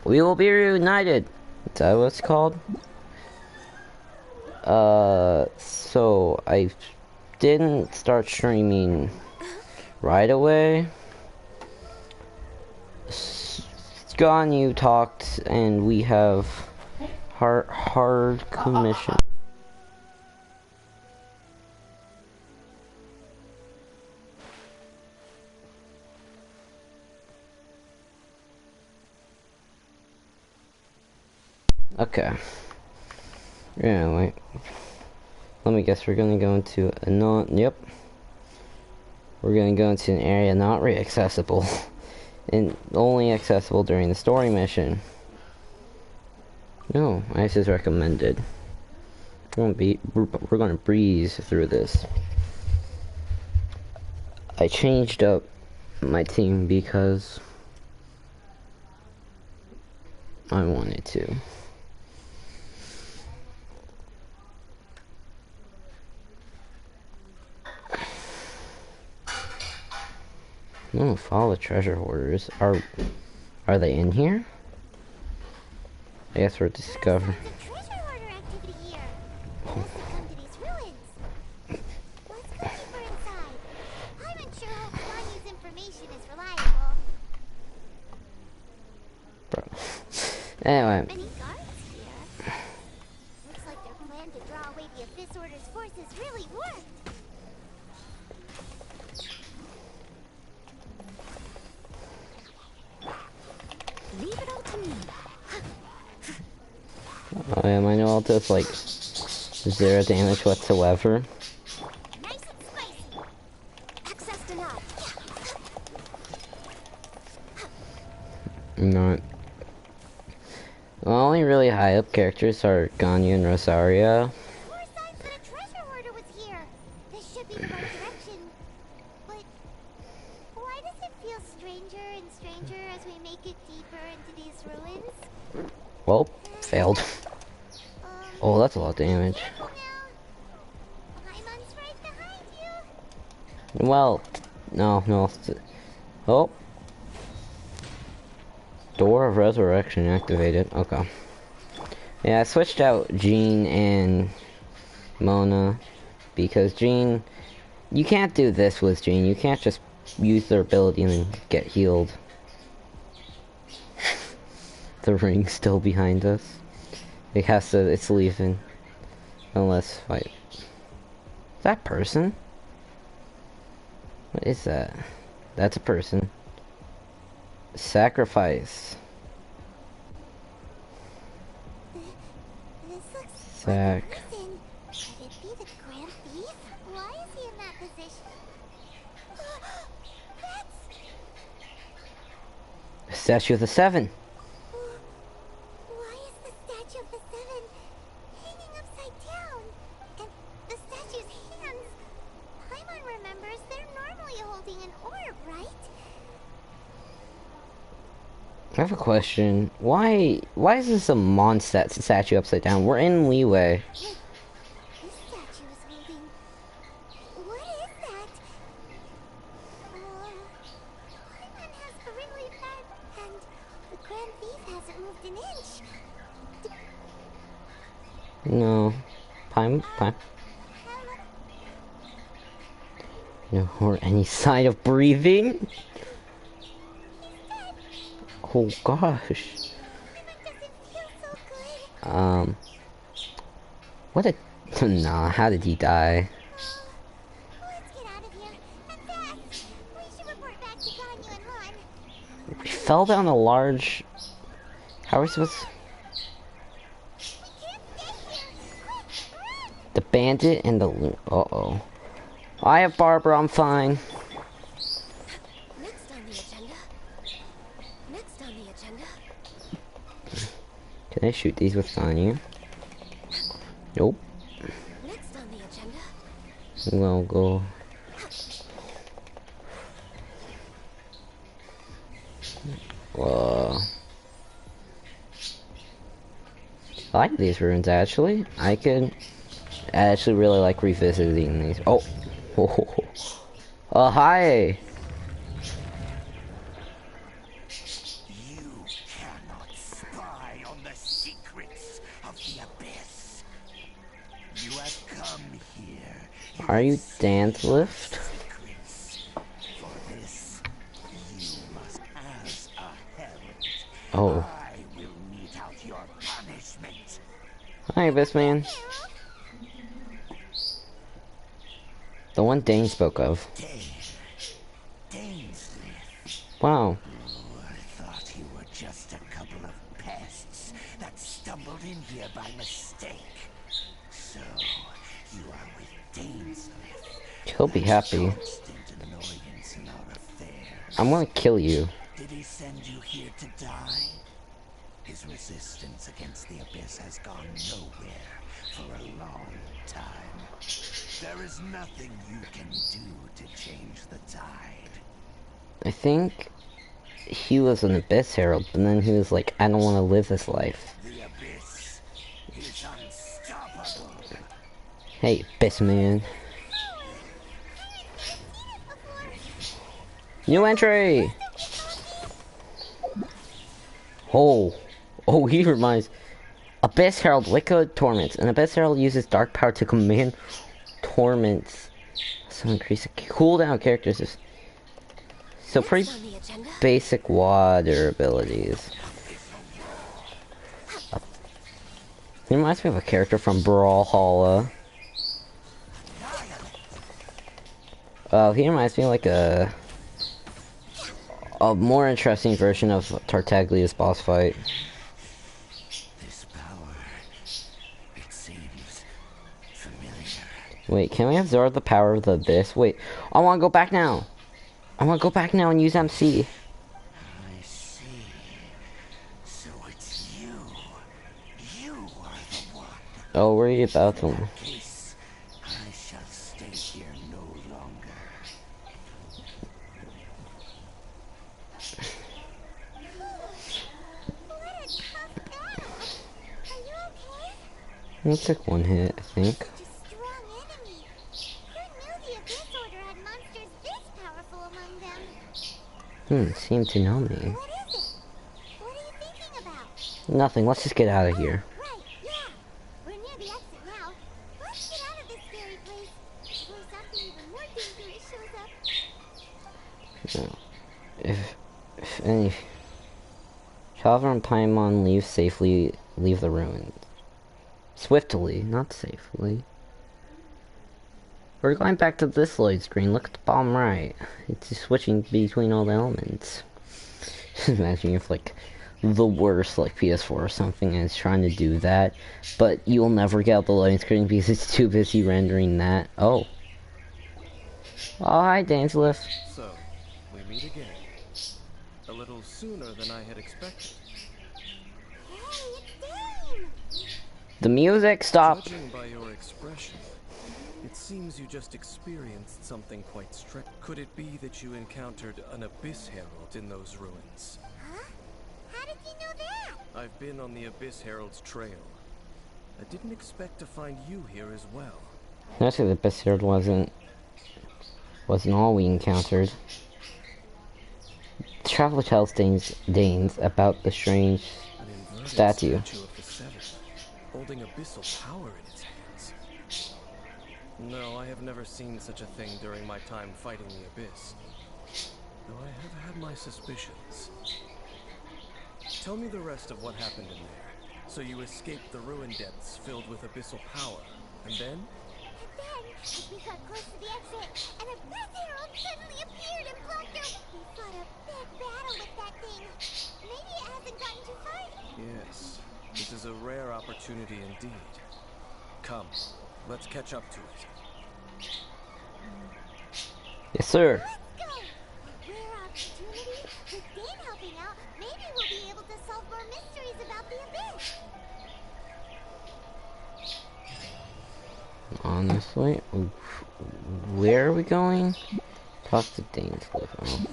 We will be reunited. Is that what it's called? So I didn't start streaming right away. Gone, you talked, and we have hard commission. Okay. Yeah, wait. Let me guess, we're gonna go into a yep. We're gonna go into an area not really accessible. And only accessible during the story mission. No, ice is recommended. We're gonna breeze through this. I changed up my team because I wanted to. No, follow the treasure hoarders. Are they in here? I guess we're discovering. Treasure hoarder activity here. Let's come to these ruins. Let's go deeper inside. I'm unsure how Kanye's information is reliable. Bro. Anyway. Many guards here. Looks like their plan to draw away the Abyss Order's forces really worked. Leave it all to me. Oh yeah, my new ult does like 0 damage whatsoever. Nice and spicy. Access denied. Not. The only really high up characters are Ganyu and Rosaria. More signs that a treasure hoarder was here. This should be the right direction. But why does it feel stranger and stranger as we make it deeper into these ruins? Well, failed. Oh, that's a lot of damage. Paimon's right behind you. Well, no. Oh. Door of Resurrection activated. Okay. Yeah, I switched out Jean and Mona because Jean, you can't do this with Jean. You can't just use their ability and then get healed. The ring's still behind us. It's leaving. Unless, wait. Is that person? What is that? That's a person. Sacrifice. This looks Sac. like a person. Could it be the Grand Thief? Why is he in that position? That's... Statue of the Seven. Why is the Statue of the Seven hanging upside down? And the statue's hands... Paimon remembers they're normally holding an orb, right? I have a question. Why is this a Mondstadt statue upside down? We're in Leeway. This statue is holding... What is that? Paimon has a really bad... And the Grand Thief hasn't moved an inch. No. Pime. No, or any sign of breathing? Oh gosh. What a... Nah, how did he die? Let's get out of here. And fast. We should report back to Ganyu and Lon. We fell down a large... How are we supposed to... We can't stay here. Quick, run! The bandit and the... Uh-oh. I have Barbara, I'm fine. Next on the agenda. Next on the agenda. Can I shoot these with Ganyu? Nope. Next on the agenda. We'll go... I like these ruins, actually. I actually really like revisiting these. Oh! Oh, hi! You cannot Come here. Are you dance lift? Secrets. For this, you must, as a herald, Oh. I will mete out your punishment. Hi, best man. The one Dane spoke of. Dainsleif. Wow. Oh, I thought you were just a couple of pests that stumbled in here by mistake. So, you are with Dainsleif. He'll be happy. Constant annoyance in our affairs. I'm gonna kill you. Did he send you here to die? His resistance against the Abyss has gone nowhere for a long time. There is nothing you can do to change the tide. I think he was an Abyss Herald, but then he was like, I don't want to live this life. The Abyss is unstoppable. Hey, Abyss man. New entry! Oh. Oh, he reminds... Abyss Herald, Liquid Torments. An Abyss Herald uses dark power to command torments. So increase the cooldown characters. So pretty basic water abilities. He reminds me of a character from Brawlhalla. He reminds me of like a more interesting version of Tartaglia's boss fight. This power, it seems familiar. Wait, can we absorb the power of the Abyss? Wait, I want to go back now. I want to go back now and use MC. I see. So it's you. You are the one. Oh, where are you about to? In that case, I shall stay here no longer. What a tough battle. Are you okay? It took one hit, I think. Such a strong enemy. Who knew the Abyss Order had monsters this powerful among them? Seem to know me. What is it? What are you thinking about? Nothing, let's just get out of here. Right, yeah. We're near the exit now. Let's get out of this scary place before something even more dangerous shows up. If any... Traveler and Paimon leave safely, leave the ruins. Swiftly, not safely. We're going back to this load screen. Look at the bottom right. It's just switching between all the elements. Imagine if like the worst like PS4 or something and it's trying to do that, but you'll never get out the loading screen because it's too busy rendering that. Oh. Oh, hi, Dainsleif. So, we meet again. A little sooner than I had expected. Hey, it's Dane! The music stopped. Judging by your expression, it seems you just experienced something quite strange. Could it be that you encountered an Abyss Herald in those ruins? Huh? How did you know that? I've been on the Abyss Herald's trail. I didn't expect to find you here as well. Actually, the Abyss Herald wasn't all we encountered. The traveler tells Danes about the strange An inverted statue. of the Seventh, holding abyssal power in its hands. No, I have never seen such a thing during my time fighting the Abyss. Though I have had my suspicions. Tell me the rest of what happened in there. So you escaped the ruin depths filled with abyssal power, and then? And then, as we got close to the exit, an Abyss Herald suddenly appeared and blocked our... We fought a big battle with that thing. Maybe it hasn't gotten too far yet. Yes, this is a rare opportunity indeed. Come, let's catch up to it. Yes, sir. Let's go! Rare opportunity? With Dane helping out, maybe we'll be able to solve more mysteries about the Abyss. Honestly, where are we going? Talk to Dainsleif. Oh.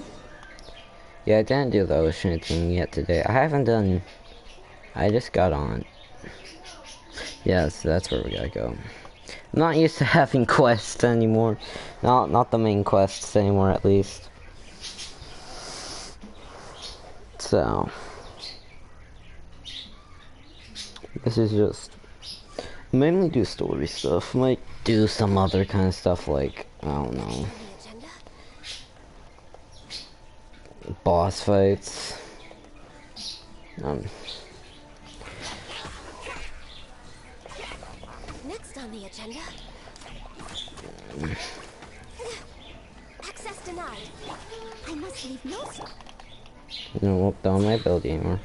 Yeah, I didn't do the ocean thing yet today. I just got on. Yes, that's where we gotta go. I'm not used to having quests anymore. Not the main quests anymore, at least. So this is just Mainly do story stuff. Might do some other kind of stuff like, I don't know, boss fights. Um, Next on the agenda. Access denied. I must leave no. no, won't down my ability anymore.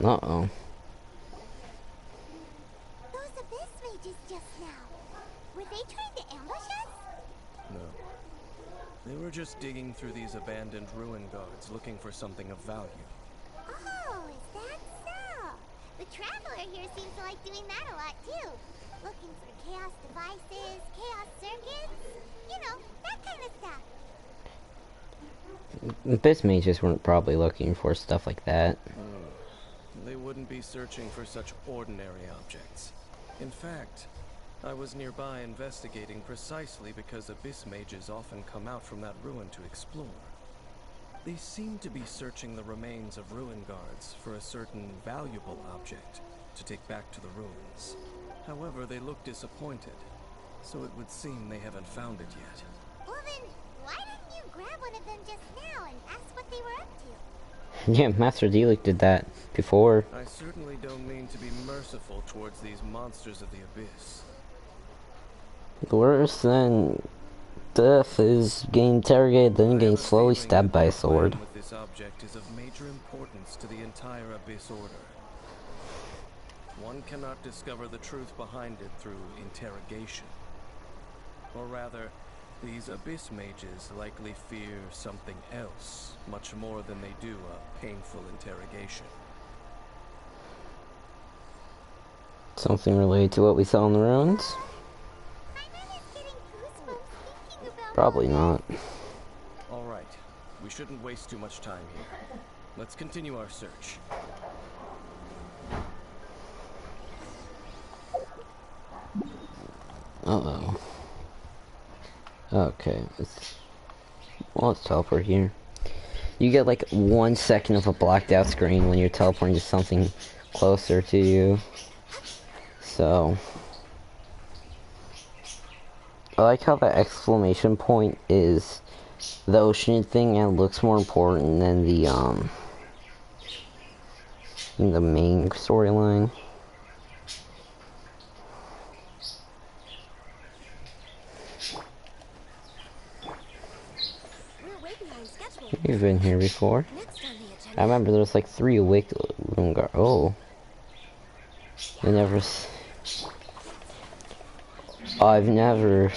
Uh-oh. Those abyss mages just now. Were they trying to ambush us? No. They were just digging through these abandoned ruin guards looking for something of value. Oh, is that so? The traveler here seems to like doing that a lot too. Looking for chaos devices, chaos circuits, you know, that kind of stuff. Abyss mages weren't probably looking for stuff like that. They wouldn't be searching for such ordinary objects. In fact, I was nearby investigating precisely because abyss mages often come out from that ruin to explore. They seem to be searching the remains of ruin guards for a certain valuable object to take back to the ruins. However, they look disappointed, so it would seem they haven't found it yet. Well then, why didn't you grab one of them just now and ask what they were up to? Yeah, Master Delik did that before. I certainly don't mean to be merciful towards these monsters of the abyss. Worse than death is getting interrogated, then getting slowly stabbed by a sword. With this object is of major importance to the entire Abyss Order. One cannot discover the truth behind it through interrogation. Or rather, these Abyss mages likely fear something else, much more than they do a painful interrogation. Something related to what we saw in the ruins? Probably not. Alright, we shouldn't waste too much time here. Let's continue our search. Uh-oh. Okay, let's teleport here. You get like 1 second of a blacked out screen when you're teleporting to something closer to you. So I like how the exclamation point is the ocean thing and looks more important than the main storyline. You've been here before. I remember there was like 3 awake room guard. Oh, I never. I've never.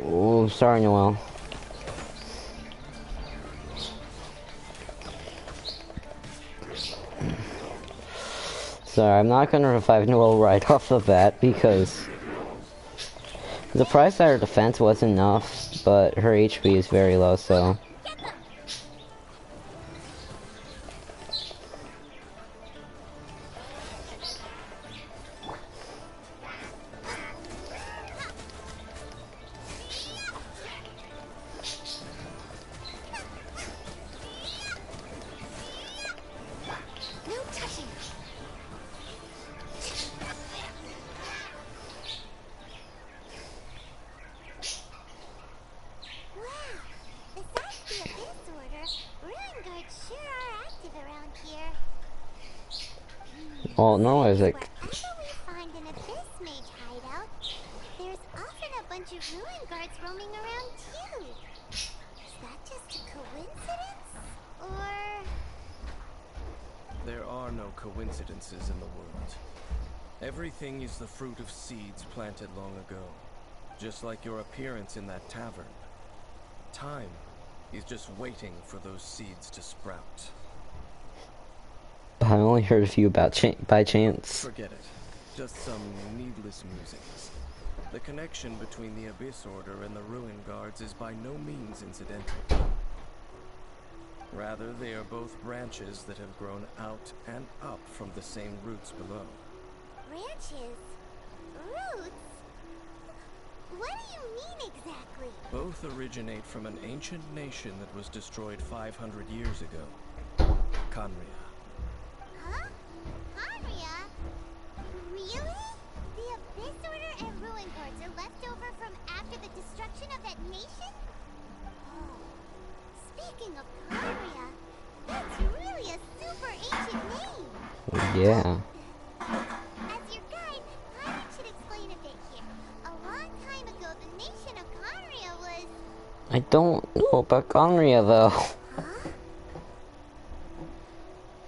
Oh, sorry, Noel. Sorry, I'm not gonna revive Noel right off the bat because the price that her defense was enough, but her HP is very low, so. Well, no, I was like. Wherever we find an abyss mage hideout, there's often a bunch of ruin guards roaming around too. Is that just a coincidence? Or... There are no coincidences in the world. Everything is the fruit of seeds planted long ago. Just like your appearance in that tavern. Time is just waiting for those seeds to sprout. I only heard a few about by chance. Forget it. Just some needless musings. The connection between the Abyss Order and the Ruin Guards is by no means incidental. Rather, they are both branches that have grown out and up from the same roots below. branches? Roots? What do you mean exactly? Both originate from an ancient nation that was destroyed 500 years ago. Khaenri'ah. Huh? Khaenri'ah? Really? The Abyss Order and Ruin Guards are left over from after the destruction of that nation? Oh. Speaking of Khaenri'ah, that's really a super ancient name. Yeah. As your guide, Paimon should explain a bit here. A long time ago, the nation of Khaenri'ah was... I don't know about Khaenri'ah though. Huh?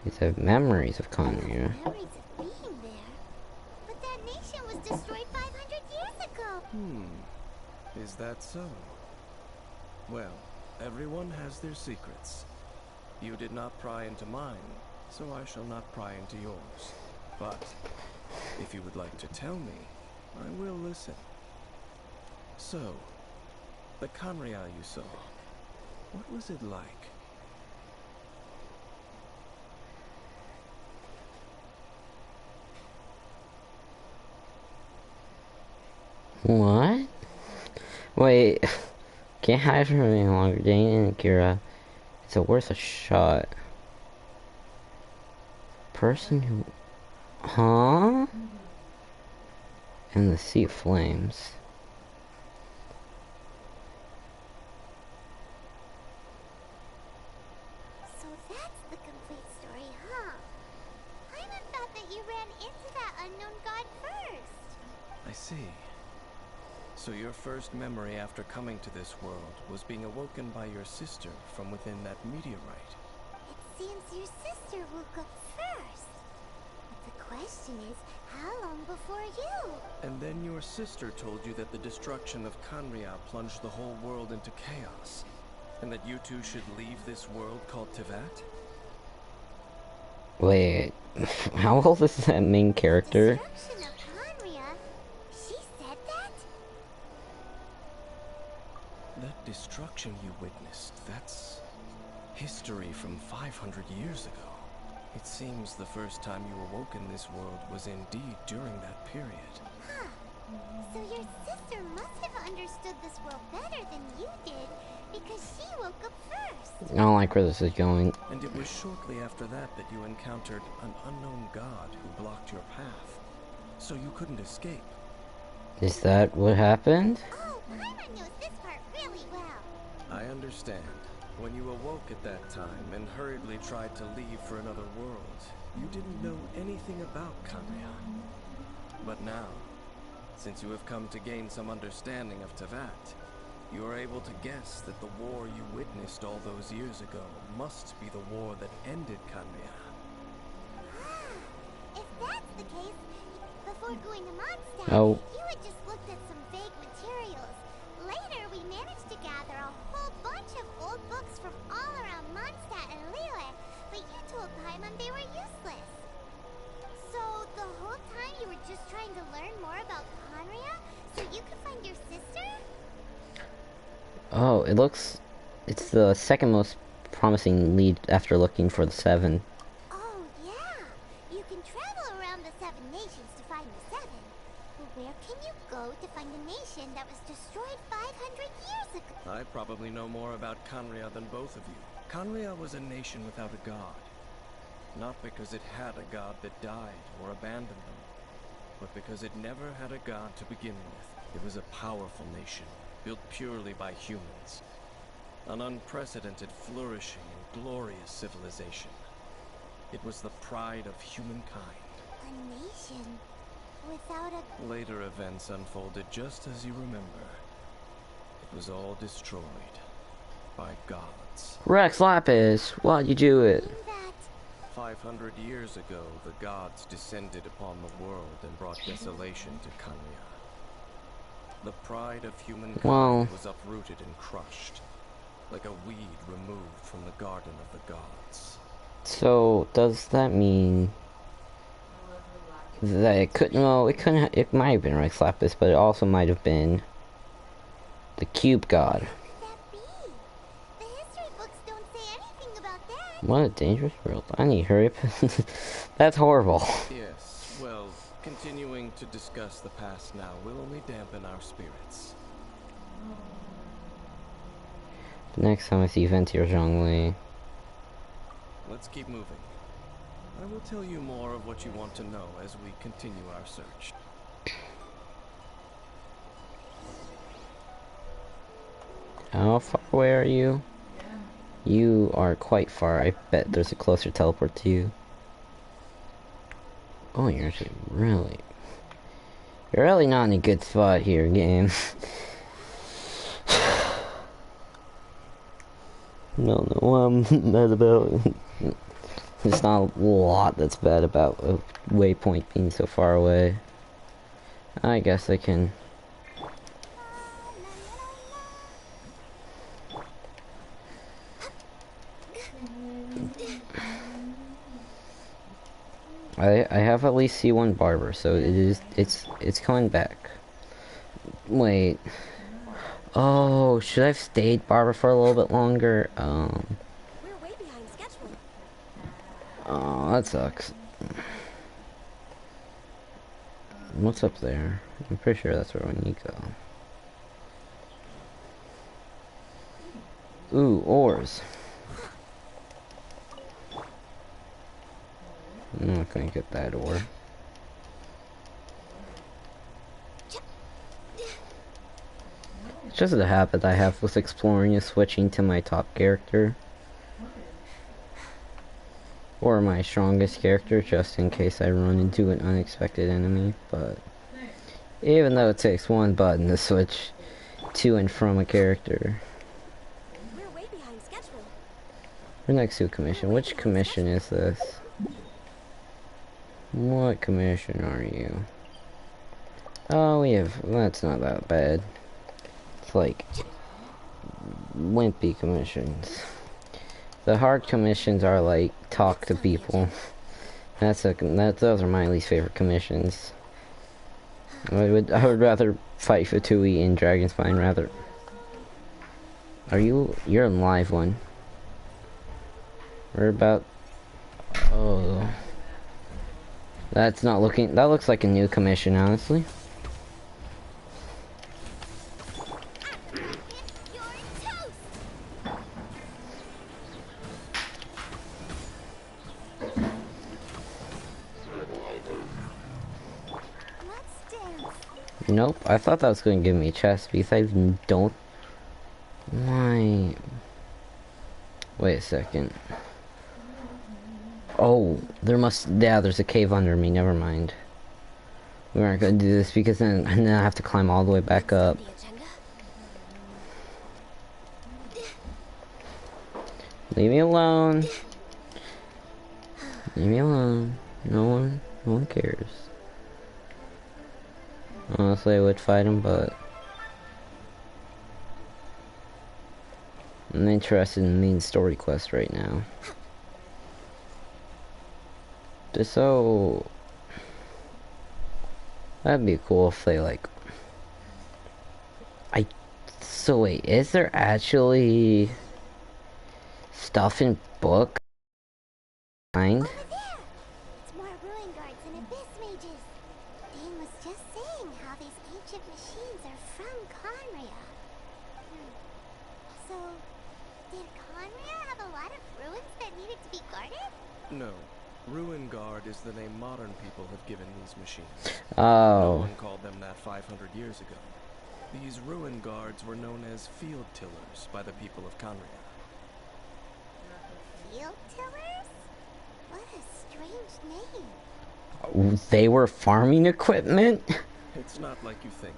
These have memories of Khaenri'ah. Memories of being there. But that nation was destroyed 500 years ago. Is that so? Well, everyone has their secrets. You did not pry into mine, so I shall not pry into yours. But, if you would like to tell me, I will listen. So, the Khaenri'ah you saw, what was it like? What? Wait. Can't hide from any longer. Dane and Kira. It's worth a shot. Person who... Huh? In the Sea of Flames. So that's the complete story, huh? Paimon thought that you ran into that unknown god first. I see. So your first memory after coming to this world was being awoken by your sister from within that meteorite. It seems your sister woke up first. But the question is, how long before you? And then your sister told you that the destruction of Khaenri'ah plunged the whole world into chaos, and that you two should leave this world called Tevat? Wait. How old is that main character? Destruction of Khaenri'ah? She said that? That destruction you witnessed, that's history from 500 years ago. It seems the first time you awoke in this world was indeed during that period. Huh. So your sister must have understood this world better than you did, because she woke up first. I don't like where this is going. And it was shortly after that that you encountered an unknown god who blocked your path. So you couldn't escape. Is that what happened? Oh, Paimon knows this part really well. I understand. When you awoke at that time and hurriedly tried to leave for another world, you didn't know anything about Khaenri'ah. But now, since you have come to gain some understanding of Tevat, you are able to guess that the war you witnessed all those years ago must be the war that ended Khaenri'ah. If that's the case, before going to Mondstadt, Oh. you had just looked at some vague materials. Later, we managed to gather a whole bunch of old books from all around Mondstadt and Lille, but you told Paimon they were useless. So, the whole time you were just trying to learn more about Khaenri'ah so you could find your sister? Oh, it looks... It's the second most promising lead after looking for the 7. Oh, yeah. You can travel around the 7 nations to find the 7. But where can you go to find a nation that was destroyed 500 years ago? I probably know more about Khaenri'ah than both of you. Khaenri'ah was a nation without a god. Not because it had a god that died or abandoned them, but because it never had a god to begin with. It was a powerful nation, built purely by humans. An unprecedented, flourishing, and glorious civilization. It was the pride of humankind. A nation without a... Later events unfolded just as you remember. It was all destroyed. by gods. Rex Lapis, why'd you do it? Mean that 500 years ago, the gods descended upon the world and brought desolation to Canria. The pride of humankind Well, was uprooted and crushed, like a weed removed from the garden of the gods. so does that mean that it couldn't? Well, it couldn't. It might have been Rex Lapis, but it also might have been the Cube God. that be? The history books don't say anything about that. What a dangerous world! I need to hurry up. That's horrible. Yes, well, continuing to discuss the past now will only dampen our spirits. Next time I see Venti or Zhongli. Let's keep moving. I will tell you more of what you want to know as we continue our search. How far away are you? You are quite far. I bet there's a closer teleport to you. Oh, you're actually really... You're really not in a good spot here, game. No, I'm mad about... There's not a lot that's bad about a waypoint being so far away. I guess I can... I have at least C1 Barber, so it's coming back. Wait. Oh, should I have stayed Barber for a little bit longer? We're way behind schedule. Oh, that sucks. What's up there? I'm pretty sure that's where we need to go. Ooh, ores. I'm not gonna get that ore. It's just a habit I have with exploring is switching to my top character. Or my strongest character, just in case I run into an unexpected enemy, but... Even though it takes one button to switch to and from a character. We're way behind schedule. We're next to a commission. Which commission is this? What commission are you? Oh, we have... That's not that bad. It's like... wimpy commissions. The hard commissions are like, talk to people. Those are my least favorite commissions. I would rather fight for Tui in Dragon Spine rather. You're in live one. We're about... Oh... That looks like a new commission, honestly. You're toast. Let's dance. Nope, I thought that was going to give me a chest because I don't... Why... Wait a second. Oh, there's a cave under me, never mind. We aren't going to do this because then I have to climb all the way back up. The agenda. Leave me alone. Leave me alone. No one cares. Honestly, I would fight him, but... I'm interested in the main story quest right now. So... That'd be cool if they, like... So wait, is there actually... stuff in book? Kind? Over there. It's more ruin guards and abyss mages. Dane was just saying how these ancient machines are from Conria. So, did Conria have a lot of ruins that needed to be guarded? No. Ruin Guard is the name modern people have given these machines. No Oh. one called them that 500 years ago. These Ruin Guards were known as Field Tillers by the people of Conria. Field tillers? What a strange name. They were farming equipment? It's not like you think.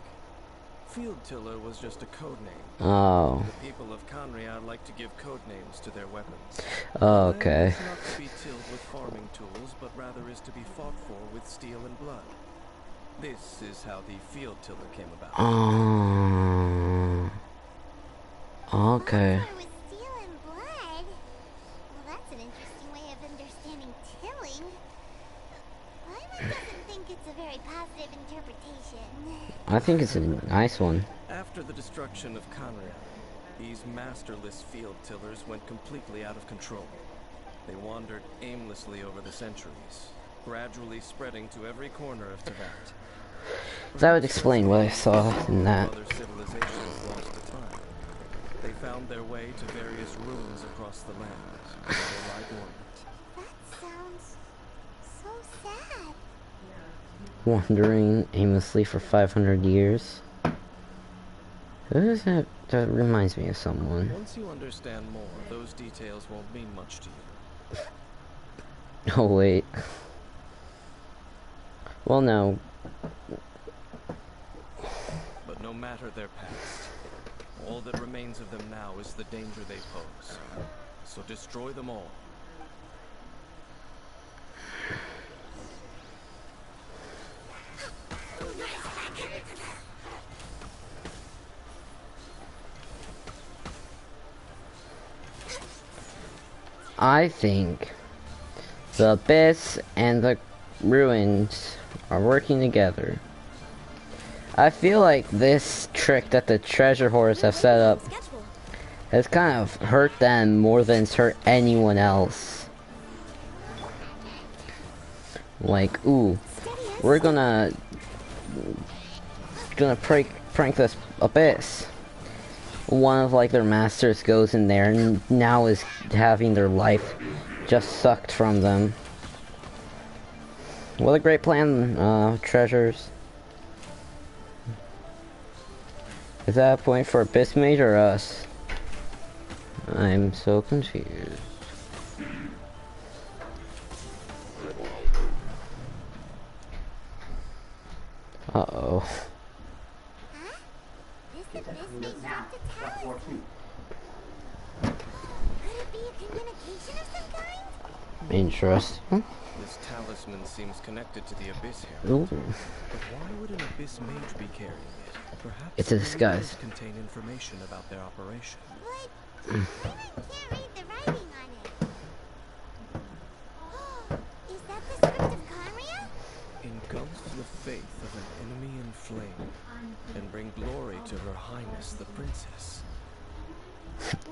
Field Tiller was just a code name. Oh. The people of Conria like to give code names to their weapons. Oh, The land okay. is not to be tilled with farming tools, but rather is to be fought for with steel and blood. This is how the Field Tiller came about. Okay. Fought for with steel and blood? Well, that's an interesting way of understanding tilling. Paimon doesn't think it's a very positive interpretation. I think it's a nice one. After the destruction of Conria, these masterless field tillers went completely out of control. They wandered aimlessly over the centuries, gradually spreading to every corner of Teyvat. That would explain what I saw in that. Other civilizations lost to time. They found their way to various ruins across the land, where they lie dormant. That sounds so sad. Wandering aimlessly for 500 years. Who is that? That reminds me of someone. Once you understand more, those details won't mean much to you. Oh, wait. Well, no. But no matter their past, all that remains of them now is the danger they pose. So destroy them all. I think the Abyss and the Ruins are working together. I feel like this trick that the treasure hoarders have set up has kind of hurt them more than it's hurt anyone else. Like, ooh, we're gonna prank this Abyss. One of like their masters goes in there and now is having their life just sucked from them. What a great plan, treasures. Is that a point for Abyss Mage or us? I'm so confused. Uh-oh. Huh? This Abyss may drop the talisman. Could it be a communication of some kind? Interesting. This talisman seems connected to the Abyss here. Ooh. But why would an Abyss Mage be carrying it? Perhaps It's a the disguise. runes contain information about their operation. But Paimon can't read the writing on it. Is that the script of Conria? Engulf the faith of an enemy in flame, and bring glory to her highness the princess.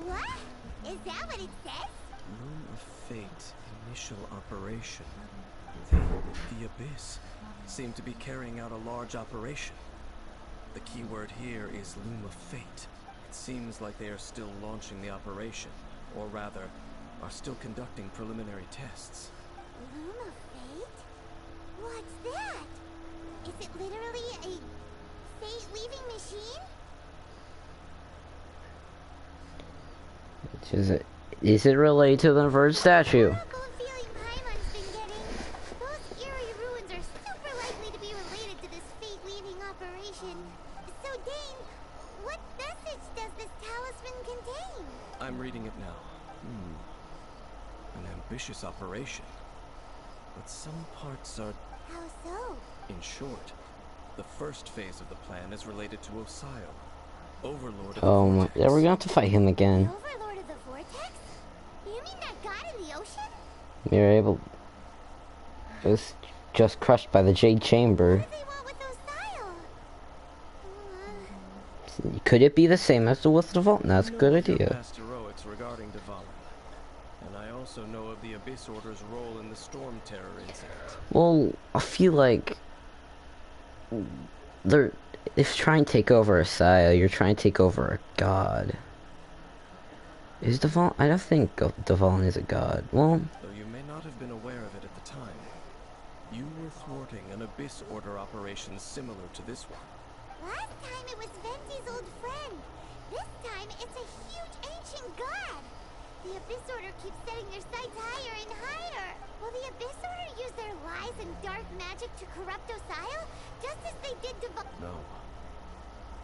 What? Is that what it says? Room of Fate, initial operation. The Abyss seem to be carrying out a large operation. The key word here is Loom of Fate. It seems like they are still launching the operation, or rather, are still conducting preliminary tests. Loom of Fate? What's that? Is it literally a fate-weaving machine? Is it related to the inverted statue? I've got a feeling Paimon's been getting. Those eerie ruins are super likely to be related to this fate-weaving operation. So, Dane, what message does this talisman contain? I'm reading it now. An ambitious operation. But some parts are... How so? In short, the first phase of the plan is related to Osio, Overlord of the Oh my, Vortex. yeah, we're gonna have to fight him The again. Overlord of the Vortex? You mean that god in the ocean? We were able... It was just crushed by the Jade Chamber. What do they want with Osio? Could it be the same as with the Vault? That's a good I know of your idea. past heroics regarding Dvalin, and I also know of the Abyss Order's role in the Storm Terror incident. Well, I feel like... They're... If you're trying to take over a Saya, you're trying to take over a god. Is Dvalin? I don't think Dvalin is a god. Well, Though you may not have been aware of it at the time, you were thwarting an Abyss Order operation similar to this one. Last time it was Venti's old friend. This time it's a huge ancient god. The Abyss Order keeps setting their sights higher and higher. Will the Abyss Order use their lies and dark magic to corrupt Osio, just as they did to No.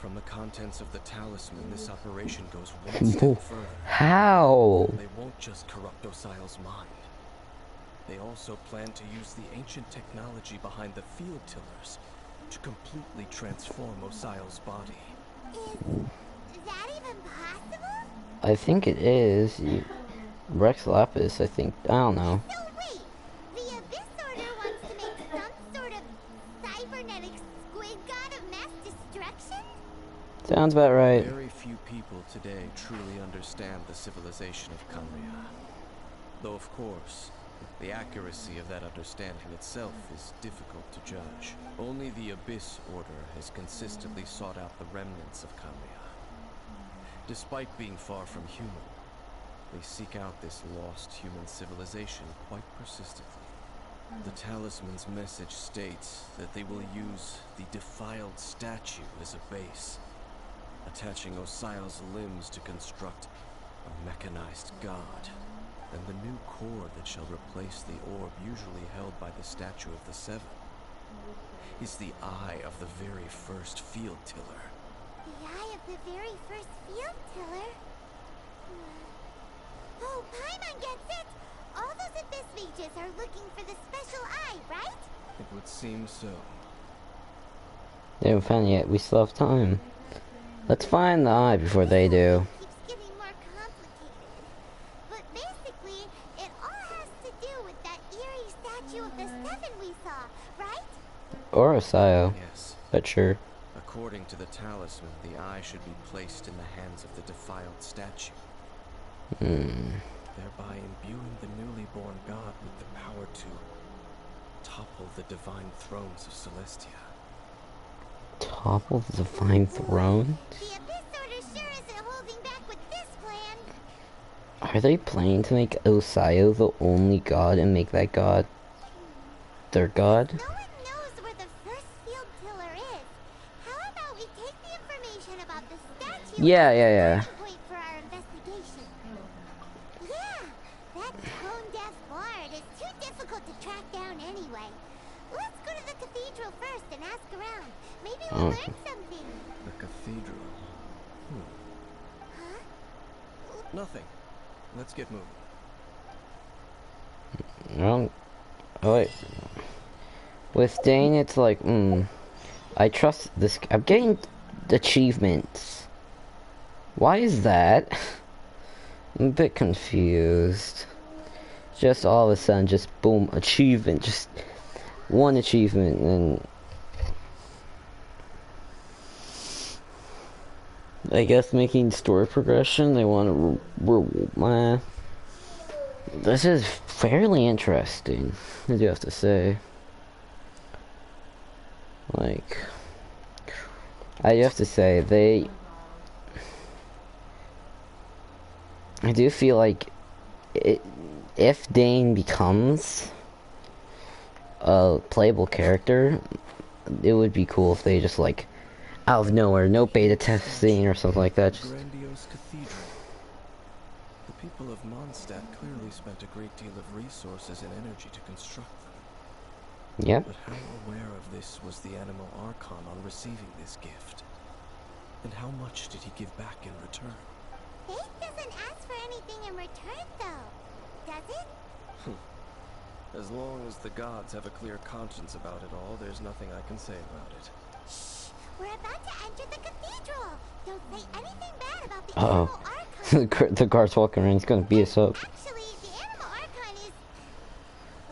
From the contents of the talisman, this operation goes one step further. How? They won't just corrupt Osial's mind. They also plan to use the ancient technology behind the field tillers to completely transform Osial's body. Is that even possible? I think it is. Rex Lapis, I think. I don't know. So wait, the Abyss Order wants to make some sort of cybernetic squid god of mass destruction? Sounds about right. Very few people today truly understand the civilization of Cambria. Though of course, the accuracy of that understanding itself is difficult to judge. Only the Abyss Order has consistently sought out the remnants of Cambria. Despite being far from human, they seek out this lost human civilization quite persistently. The talisman's message states that they will use the defiled statue as a base, attaching Osial's limbs to construct a mechanized god. And the new core that shall replace the orb usually held by the statue of the Seven is the eye of the very first field tiller. The eye of the very first field tiller? Oh, Paimon gets it! All those Abyss mages are looking for the special eye, right? It would seem so. They haven't found it yet. We still have time. Let's find the eye before they do. It keeps getting more complicated. But basically, it all has to do with that eerie statue of the Seven we saw, right? Or Osio. Yes. But sure. According to the talisman, the eye should be placed in the hands of the defiled statue, thereby imbuing the newly born god with the power to topple the divine thrones of Celestia. Topple the divine throne? The Abyss Order sure isn't holding back with this plan. Are they planning to make Osio the only god and make that god their god? No one knows where the first field tiller is. How about we take the information about the statue Yeah. point for our investigation? Yeah, that tone-deaf bard is too difficult to track down anyway. Let's go to the cathedral first and ask around. Maybe we'll learn something. The cathedral. Huh? Nothing. Let's get moving. Oh wait. With Dane, it's like, I trust this. I'm getting achievements. Why is that? I'm a bit confused. Just all of a sudden, just boom, achievement. Just one achievement, and I guess making story progression. They want to. This is fairly interesting, I do have to say. Like, I do have to say, I do feel like if Dane becomes a playable character, it would be cool if they just, like, out of nowhere, no beta testing or something like that. Just Grandiose cathedral. The people of Mondstadt clearly spent a great deal of resources and energy to construct them. yep. But how aware of this was the Animal Archon on receiving this gift? And how much did he give back in return? Faith doesn't ask for anything in return, though. Does it? As long as the gods have a clear conscience about it all, there's nothing I can say about it. Shh! We're about to enter the cathedral. Don't say anything bad about the Uh-oh. Animal Archon. The guard's walking around, he's gonna beat us up. Actually, the Animal Archon is...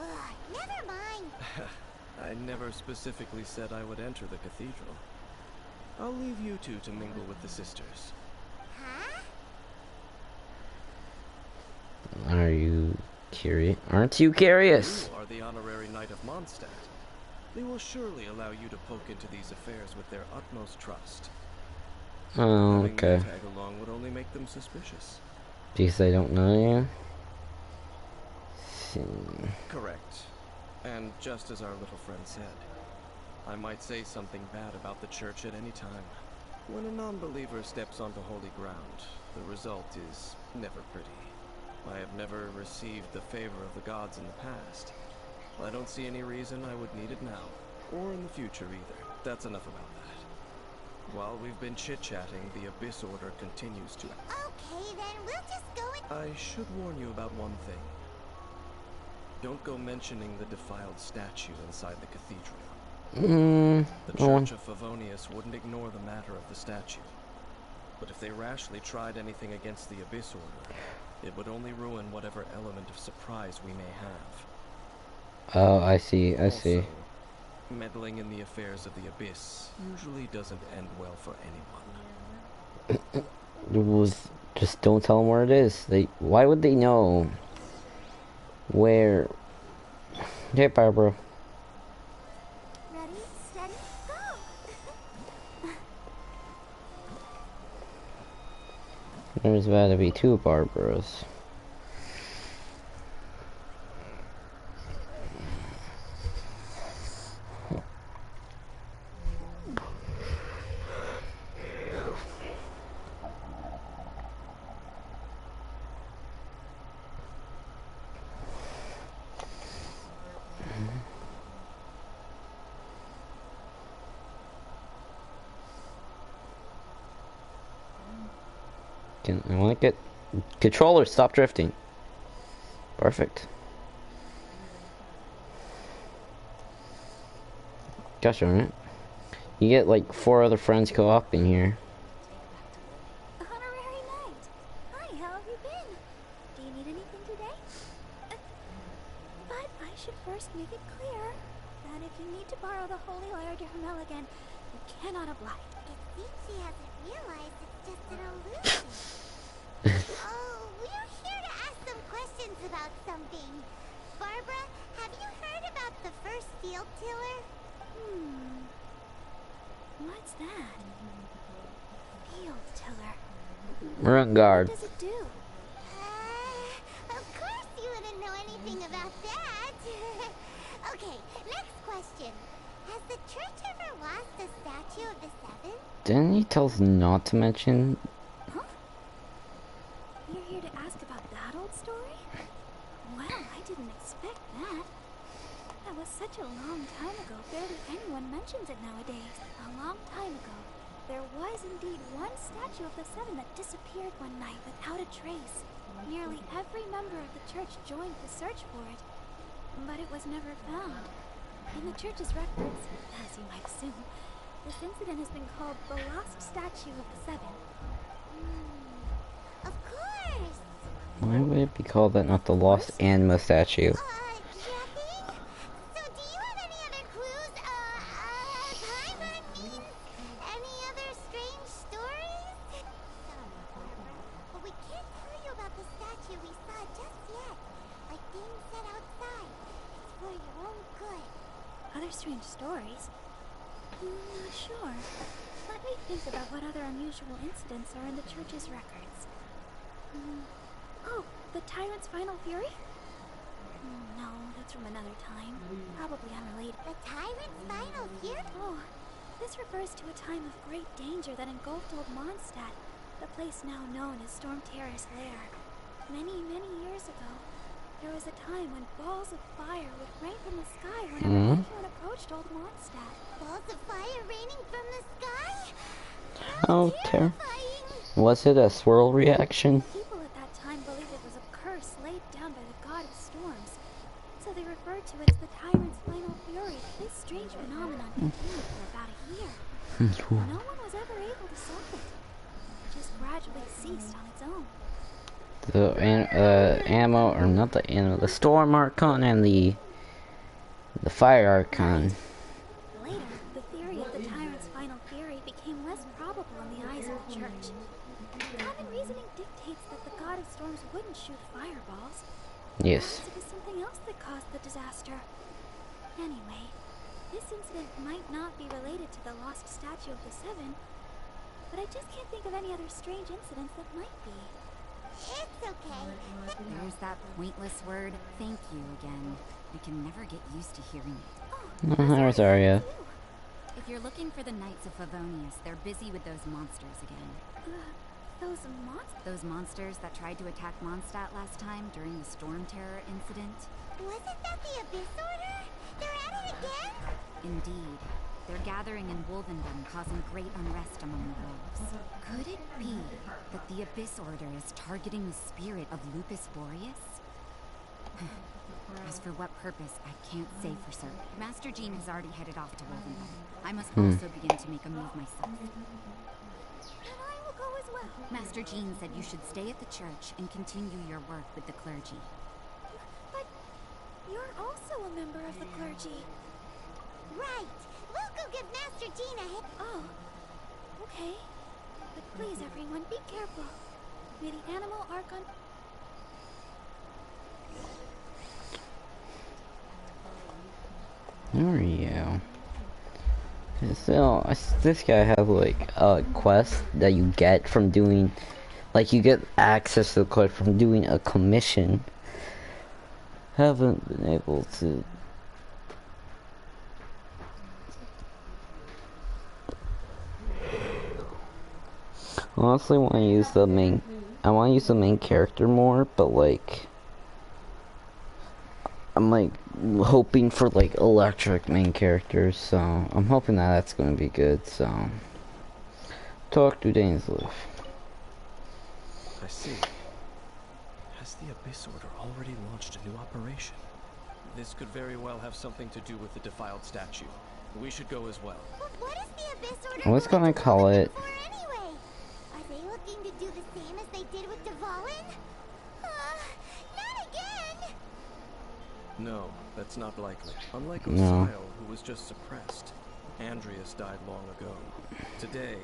Ugh, never mind. I never specifically said I would enter the cathedral. I'll leave you two to mingle with the sisters. Huh? Are you curious? Aren't you curious? You are the honorary knight of Mondstadt. They will surely allow you to poke into these affairs with their utmost trust. Oh, Having okay. you tag along would only make them suspicious. Because they don't know you? Correct. And just as our little friend said, I might say something bad about the church at any time. When a non-believer steps onto holy ground, the result is never pretty. I have never received the favor of the gods in the past. I don't see any reason I would need it now, or in the future either. That's enough about that. While we've been chit-chatting, the Abyss Order continues to... Okay, then we'll just go and... I should warn you about one thing. Don't go mentioning the defiled statue inside the cathedral. The Church of Favonius wouldn't ignore the matter of the statue. But if they rashly tried anything against the Abyss Order, it would only ruin whatever element of surprise we may have. Oh, I see, I see. Meddling in the affairs of the Abyss usually doesn't end well for anyone. Just don't tell them where it is. Why would they know where? Hey, Barbara. Ready, steady, go! There's about to be two Barbaras. I like it. Controller, stop drifting. Perfect. Gosh darn it. You get like 4 other friends co-op in here. Honorary knight. Hi, how have you been? Do you need anything today? But I should first make it clear that if you need to borrow the Holy Lyre to Hermel again, you cannot oblige. It seems she hasn't realized it's just an illusion. Oh, we're here to ask some questions about something. Barbara, have you heard about the first field tiller? What's that? Field tiller. Run guard. What does it do? Of course you wouldn't know anything about that. Okay, next question. Has the church ever lost a statue of the Seven? Didn't he tell us not to mention? Huh? You're here to ask about that old story? Well, I didn't expect that. That was such a long time ago, barely anyone mentions it nowadays. A long time ago, there was indeed one statue of the Seven that disappeared one night without a trace. Nearly every member of the church joined the search for it, but it was never found. In the church's records, as you might assume, this incident has been called the Lost Statue of the Seven. Of course! Why would it be called that, not the Lost Anima statue? Nothing? So do you have any other clues? Time, I mean? Any other strange stories? Sorry, Barbara, but we can't tell you about the statue we saw just yet. Like Dean said outside, it's for your own good. Other strange stories? Not sure. Let me think about what other unusual incidents are in the church's records. Oh, the Tyrant's Final Fury? No, that's from another time. Probably unrelated. The Tyrant's Final Fury? Oh, this refers to a time of great danger that engulfed old Mondstadt, the place now known as Storm Terror's lair. Many, many years ago, there was a time when balls of fire would rain from the sky whenever anyone approached old Mondstadt. Balls of fire raining from the sky? How terrifying. Was it a swirl reaction? People at that time believed it was a curse laid down by the god of storms, so they referred to it as the Tyrant's Final Fury. This strange phenomenon continued for about a year. No one was ever able to solve it. It just gradually ceased on its own. The ammo, or not the ammo, the Storm Archon and the Fire Archon. Later, the theory of the Tyrant's Final Fury became less probable in the eyes of the church. Common reasoning dictates that the god of storms wouldn't shoot fireballs. Yes. It was something else that caused the disaster. Anyway, this incident might not be related to the lost statue of the Seven, but I just can't think of any other strange incidents that might be. It's okay. There's that pointless word, thank you again. I can never get used to hearing it. There's Arya. If you're looking for the Knights of Favonius, they're busy with those monsters again. Those monsters? Those monsters that tried to attack Mondstadt last time during the Storm Terror incident? Wasn't that the Abyss Order? They're at it again? Indeed. They're gathering in Wolvendom, causing great unrest among the wolves. Could it be that the Abyss Order is targeting the spirit of Lupus Boreas? As for what purpose, I can't say for certain. Master Jean has already headed off to Wolvendom. I must also begin to make a move myself. And I will go as well. Master Jean said you should stay at the church and continue your work with the clergy. But you're also a member of the clergy. Right. We'll go give Master Jean a hit. Oh, okay. But please, everyone, be careful. May the animal Archon... Who are you? So, this guy has like a quest that you get from doing, like you get access to the quest from doing a commission. Haven't been able to. Honestly, want to use the main. I want to use the main character more, but like, I'm like hoping for like electric main characters, so I'm hoping that that's going to be good. So, talk to Dainsleif. I see. Has the Abyss Order already launched a new operation? This could very well have something to do with the defiled statue. We should go as well. But what is the Abyss Order I was gonna call it. for anyway? Are they looking to do the same as they did with Dvalin? Not again! No, that's not likely. Unlike No. Osiel, who was just suppressed, Andreas died long ago. Today,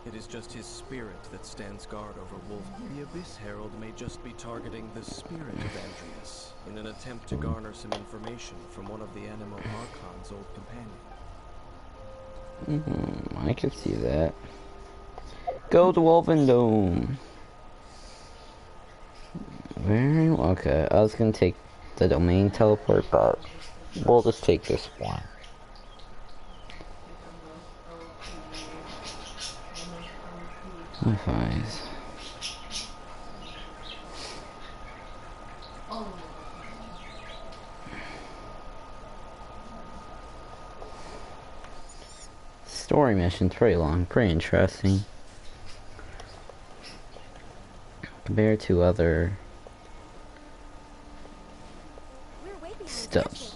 it is just his spirit that stands guard over Wolf. The Abyss Herald may just be targeting the spirit of Andreas in an attempt to garner some information from one of the Animo Archon's old companions. I could see that. Go to Wolvendome. Very okay. I was gonna take the domain teleport, but we'll just take this one. Fine. Story mission, pretty long, pretty interesting. Compared to other stuff.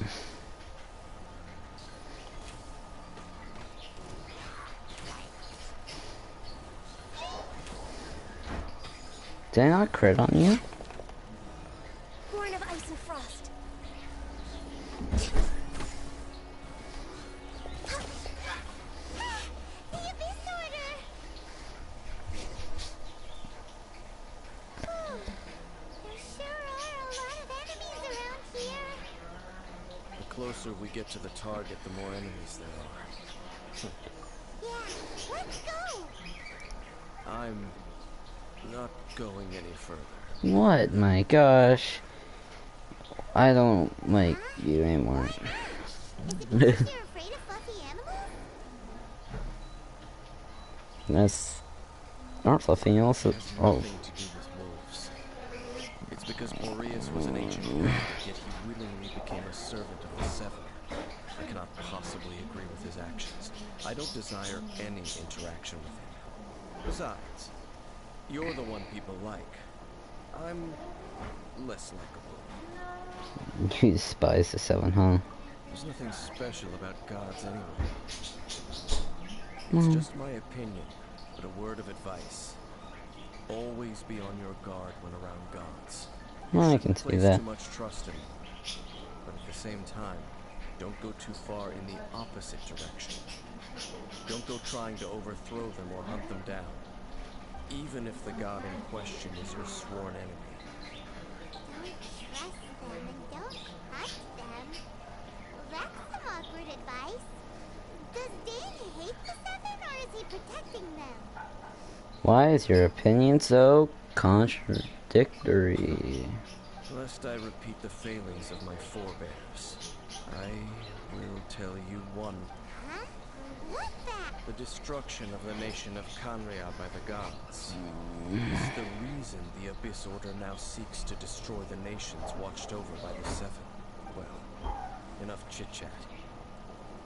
Did I not crit on you? Born of ice and frost. The Abyss Order! There sure are a lot of enemies around here. The closer we get to the target, the more enemies there are. Yeah, let's go! I'm not going any further. What? My gosh. I don't like you anymore. Is it because you're afraid of fluffy animals? That's not fluffy. Also, It has oh, nothing to do with wolves. It's because Boreas was an ancient god, yet he willingly became a servant of the Seven. I cannot possibly agree with his actions. I don't desire any interaction with him. Besides, you're the one people like. I'm less likable. you despise the Seven, huh? There's nothing special about gods anyway. It's just my opinion, but a word of advice. Always be on your guard when around gods. Well, I You can shouldn't see place that. too much trust in them. But at the same time, don't go too far in the opposite direction. Don't go trying to overthrow them or hunt them down, even if the god in question is your sworn enemy. Don't trust them and don't trust them. That's some awkward advice. Does Dane hate the Seven or is he protecting them? Why is your opinion so contradictory? Lest I repeat the failings of my forebears, I will tell you one. Huh? What's that? The destruction of the nation of Canria by the gods is the reason the Abyss Order now seeks to destroy the nations watched over by the Seven. Well, enough chit-chat.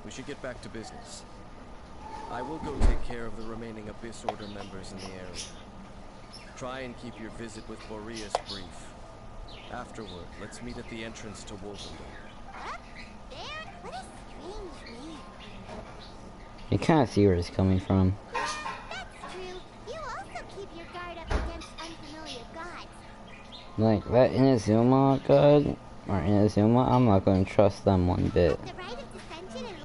We should get back to business. I will go take care of the remaining Abyss Order members in the area. Try and keep your visit with Boreas brief. Afterward, let's meet at the entrance to Wolvendom. Up there? What a strange man. You kind of see where it's coming from. That's true. You also keep your guard up against unfamiliar gods. Like, that Inazuma god, or Inazuma, I'm not going to trust them one bit. At the right of